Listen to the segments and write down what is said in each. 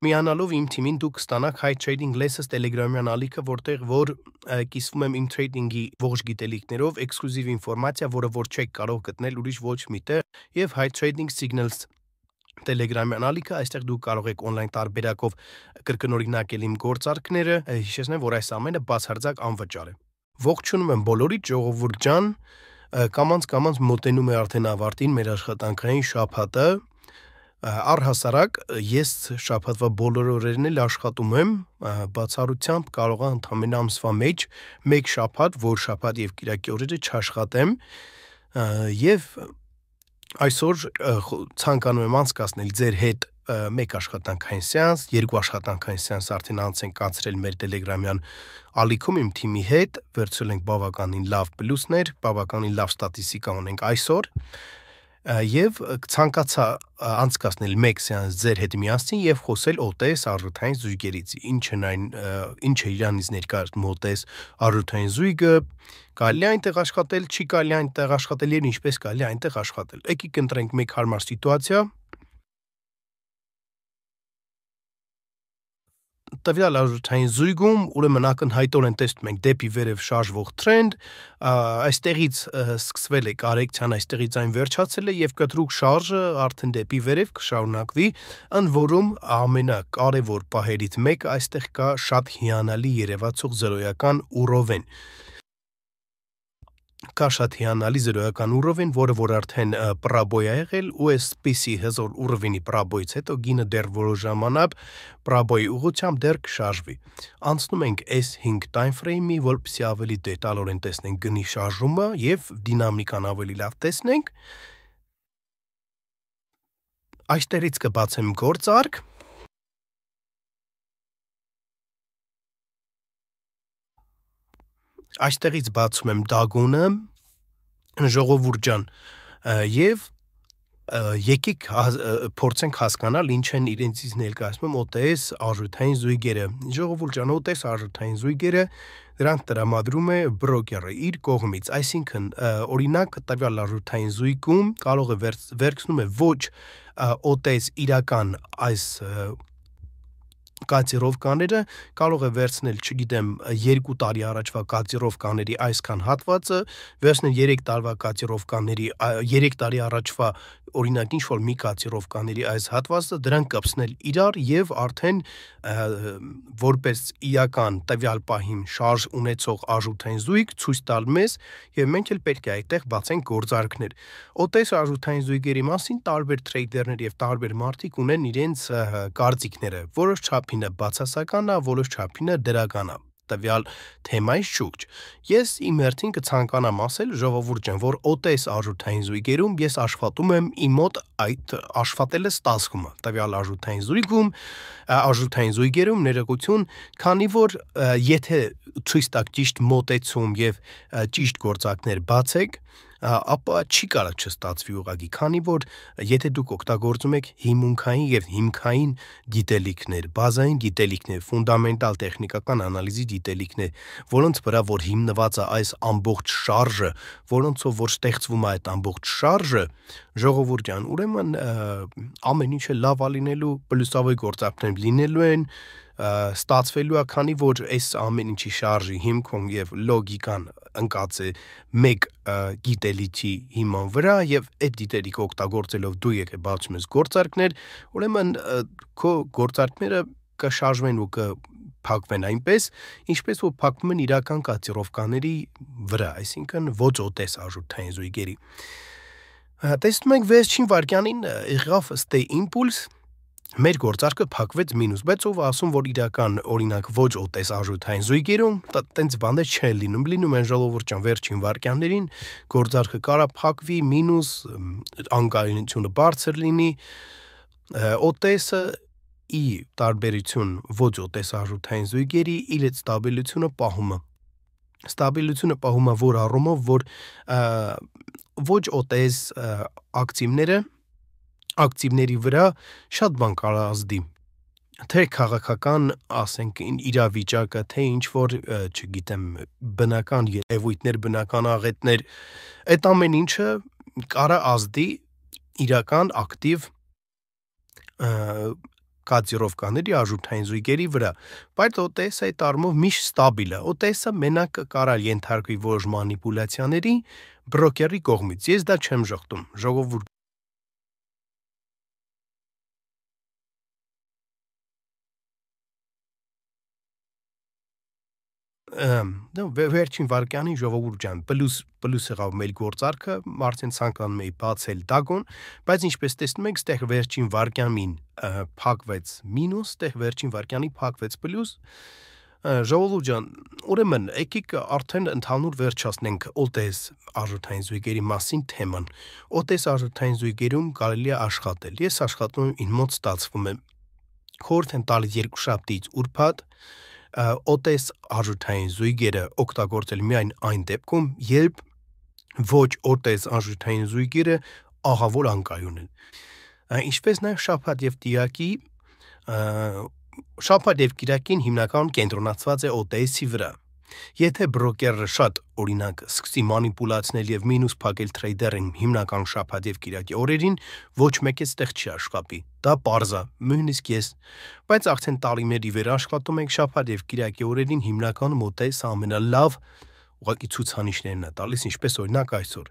Միանալով իմ թիմին դուք կստանաք High Trading Lessons Telegram-յան ալիքը, որտեղ որ կիսվում եմ իմ trading-ի ողջ գիտելիքներով, էքսկլյուզիվ ինֆորմացիա, որը որ չեք կարող գտնել ուրիշ ոչ միտեղ, եւ High Trading Signals Telegram-յան ալիքը, այստեղ դուք կարող եք on-line տարբերակով կրկնօրինակել իմ գործարքները, հիշեցնեմ, որ այս ամենը բացարձակ անվճար է։ Ողջունում եմ բոլորիդ, ժողովուրդ ջան, կամանց մոտենում է արդեն ավարտին մեր աշխատանքային շաբաթը։ Առհասարակ ես շաբաթվա բոլոր օրերն էլ աշխատում եմ, բացառությամբ կարող եմ ընդամենը ամսվա մեջ մեկ շաբաթ, որ շաբաթ եւ կիրակի օրերը չաշխատեմ, եւ այսօր ցանկանում եմ անցկացնել ձեր հետ մեկ աշխատանքային սեանս, երկու աշխատանքային սեանս արդեն անց ենք կացրել մեր Telegram-յան ալիքում իմ թիմի հետ, վերցրել ենք բավականին լավ պլյուսներ, բավականին լավ ստատիստիկա ունենք այսօր, եւ ցանկացա անցկացնել մեկ սեանս ձեր հետ միասին եւ խոսել OTS արժութային զույգերից, ինչ է իրանից ներկայացնում OTS արժութային զույգը, կարելի է այնտեղ աշխատել, չի կարելի այնտեղ աշխատել եւ ինչպես կարելի է այնտեղ աշխատել։ Եկեք ընտրենք մեկ հարմար սիտուացիա։ Տվյալ արժութային զույգում ուրեմն ակնհայտորեն տեսնում ենք դեպի վերև շարժվող տրենդ, այստեղից սկսվել է կարեկցիան, այստեղից այն վերջացել է եւ կտրուկ շարժը արդեն դեպի վերև կշարունակվի, ընդ որում ամենակարևոր պահերից մեկը այստեղ կա շատ հիանալի երևացող զրոյական ուռովեն։ Կա շատ հիանալի զրոյական ուռովեն, որը որ արդեն պրաբոյ է եղել, ու այսպիսի հզոր ուռովենի պրաբոյից հետո գինը դեռ որոշ ժամանակ պրաբոյի ուղղությամբ դեռ կշարժվի։ Անցնում ենք S5 time frame-ի, որպեսզի ավելի դետալորեն տեսնենք գնի շարժումը եւ դինամիկան ավելի լավ տեսնենք։ Այստեղից կբացեմ գործարք։ Այստեղից բացում եմ դագոնը, ժողովուրդ ջան, եւ եկեք փորձենք հասկանալ ինչ են իրենցից ներկայացնում OTS արժութային զույգերը։ Ժողովուրդ ջան, OTS արժութային զույգերը դրանք տրամադրում է բրոկերը իր կողմից, այսինքն օրինակ տվյալ արժութային զույգում կարող է վերցնում է ոչ OTS իրական այս կատիրովկաները, կարող է վերցնել, չգիտեմ, 2 տարի առաջվա կատիրովկաների այսքան հատվածը, վերցնել 3 տարվա կատիրովկաների 3 տարի առաջվա օրինակ ինչ-որ մի կատիրովկաների այս հատվածը, դրանք կպցնել իրար եւ արդեն որպես իրական տվյալ պահին շարժ ունեցող արժութային զույգ ցույց տալ մեզ եւ մենք էլ պետք է այդտեղ բացենք գործարքներ։ OTS արժութային զույգերի մասին տարբեր տրեյդերներ եւ տարբեր մարդիկ ունեն իրենց կարծիքները, որոշ չափինը բացասական է, որոշ չափինը դրական է տվյալ թեմայի շուրջ։ Ես իմ հերթին կցանկանամ ասել, ժողովուրդ ջան, որ OTS արժութային զույգերում ես աշխատում եմ իմ մոտ այդ աշխատելը ստացվում է տվյալ արժութային զույգում, արժութային զույգերում ներողություն, քանի որ եթե ցույց տաք ճիշտ մոտեցում եւ ճիշտ գործակներ բացեք, ապա չի կարող չստացվի ուղղակի, քանի որ եթե դուք օգտագործում եք հիմունքային եւ հիմքային գիտելիքներ, բազային գիտելիքներ, ֆունդամենտալ տեխնիկական անալիզի գիտելիքներ, որոնց վրա որ հիմնված է այս ամբողջ շարժը, որոնցով որ ստեղծվում է այդ ամբողջ շարժը, ժողովուրդ ջան, ուրեմն ամեն ինչը լավ է լինելու, պլյուսավոր գործարքներ լինելու են, ստացվելու է, քանի որ այս ամեն ինչի շարժի հիմքում եւ լոգիկան ընկած է մեկ գիտելիքի հիման վրա եւ այդ գիտելիքը օգտագործելով դու եթե բացում ես գործարքներ, ուրեմն քո գործարքները կշարժվեն ու կփակվեն այնպես, ինչպես որ փակվում են իրական կատիրովկաների վրա, այսինքն ոչ OTS արժութային զույգերի։ Տեսնում ենք վերջին վայրկյանին եղավ stay impulse, մեր գործարքը փակվեց մինուս, բայց ով ասում, որ իրական օրինակ ոչ OTS արժութային զույգերում տենց բաներ չեն լինում են ժողովուրդ ջան վերջին վայրկյաններին, գործարքը կարա փակվի մինուս, անկայունությունը բարձր լինի, OTS-ը ի տարբերություն ոչ OTS արժութային զույգերի իր այդ ստաբիլությունը պահում է որ առումով, որ ոչ OTS ակտիվների վրա շատ բան կարող ազդի, թե քաղաքական, ասենք, իրավիճակը, թե ինչ-որ, չգիտեմ, բնական երևույթներ, բնական աղետներ, այդ ամեն ինչը կարող ազդի իրական ակտիվ կոդիրովկաների արժութային զույգերի վրա, բայց OTS-ը այդ առումով միշտ ստաբիլ է։ OTS-ը մենակ կարա ենթարկվի որոշ մանիպուլյացիաների բրոկերի կողմից։ Ես դա չեմ ժխտում, ժողովուրդ վերջին վարկյանի ժողովուրդ ջան, պլյուս եղավ մեր գործարքը, արդեն ցանկանում էի բացել դագոն, բայց ինչպես տեսնում եք, ստեղ վերջին վարկյանին փակվեց մինուս, ստեղ վերջին վարկյանի փակվեց պլյուս, ժողովուրդ ջան, ուրեմն եկեք արդեն ընդհանուր վերջացնենք OTS արժութային զույգերի մասին թեման։ OTS արժութային զույգերում կարելի է աշխատել։ Ես աշխատում եմ, ինձ մոտ ստացվում է, խորհուրդ եմ տալիս երկուշաբթիից ուրբաթ OTS արժութային զույգերը օգտագործել միայն այն դեպքում, երբ ոչ OTS արժութային զույգերը ահավոր անկայուն են։ Ինչպես նաև շաբաթ եւ կիրակին հիմնականում կենտրոնացված է OTS-ի վրա։ Եթե բրոկերը շատ օրինակ սկսի մանիպուլացնել եւ մինուս փակել թրեյդերին հիմնական շաբաթ եւ կիրակի օրերին, ոչ մեկ այստեղ չի աշխատի։ Դա պարզ է, նույնիսկ ես, բայց արդեն տարիների վեր աշխատում ենք շաբաթ եւ կիրակի օրերին հիմնականում OTS-ը ամենալավ ուղղակի ցուցանիշներն է տալիս, ինչպես օրինակ այսօր։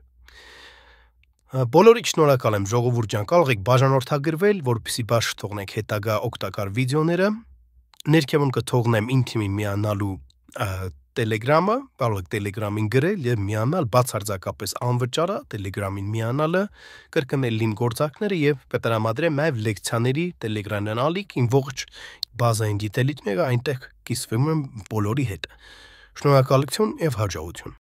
Բոլորիդ շնորհակալ եմ ժողովուրդ ջան, կարող եք բաժանորդագրվել, որպեսզի բաց չթողնեք հետագա օգտակար վիդեոները։ Ներքևում կթողնեմ իմ թիմին միանալու Telegram-ը, կարող եք Telegram-ին գրել եւ միանալ բացարձակապես անվճար է Telegram-ին միանալը, կրկնել իմ գործակները եւ կտրամադրեմ նաեւ լեկցիաների Telegram-յան ալիք, իմ ողջ բազային գիտելիքները այնտեղ կիսվում են բոլորի հետ։ Շնորհակալություն եւ հաջողություն։